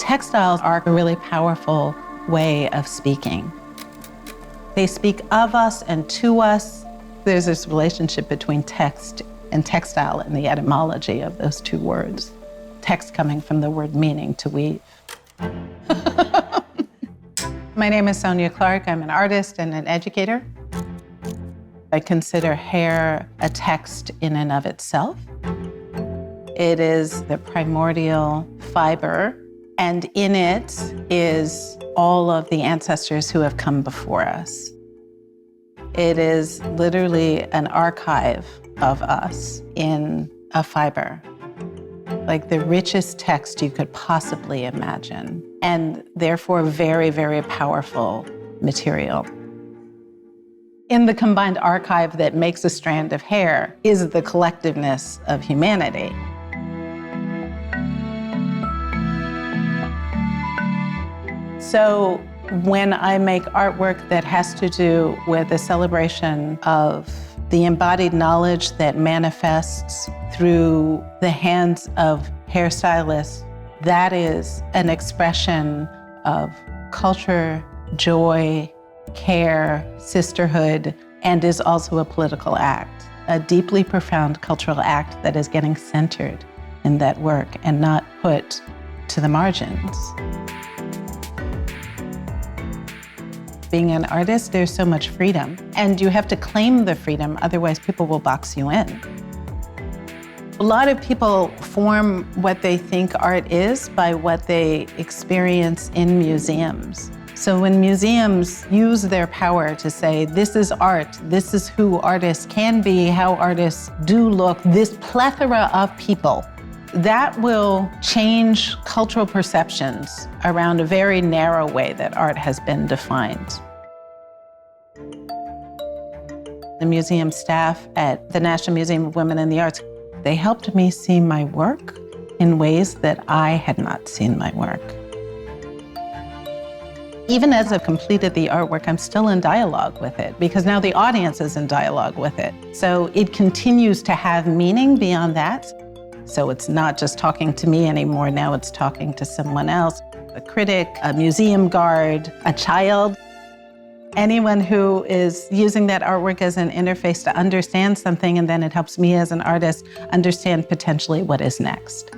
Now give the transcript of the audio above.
Textiles are a really powerful way of speaking. They speak of us and to us. There's this relationship between text and textile in the etymology of those two words. Text coming from the word meaning, to weave. My name is Sonya Clark. I'm an artist and an educator. I consider hair a text in and of itself. It is the primordial fiber, and in it is all of the ancestors who have come before us. It is literally an archive of us in a fiber, like the richest text you could possibly imagine, and therefore very, very powerful material. In the combined archive that makes a strand of hair is the collectiveness of humanity. So when I make artwork that has to do with a celebration of the embodied knowledge that manifests through the hands of hairstylists, that is an expression of culture, joy, care, sisterhood, and is also a political act, a deeply profound cultural act that is getting centered in that work and not put to the margins. Being an artist, there's so much freedom, and you have to claim the freedom, otherwise people will box you in. A lot of people form what they think art is by what they experience in museums. So when museums use their power to say, this is art, this is who artists can be, how artists do look, this plethora of people, that will change cultural perceptions around a very narrow way that art has been defined. The museum staff at the National Museum of Women in the Arts, they helped me see my work in ways that I had not seen my work. Even as I've completed the artwork, I'm still in dialogue with it because now the audience is in dialogue with it. So it continues to have meaning beyond that. So it's not just talking to me anymore, now it's talking to someone else, a critic, a museum guard, a child. Anyone who is using that artwork as an interface to understand something, and then it helps me as an artist understand potentially what is next.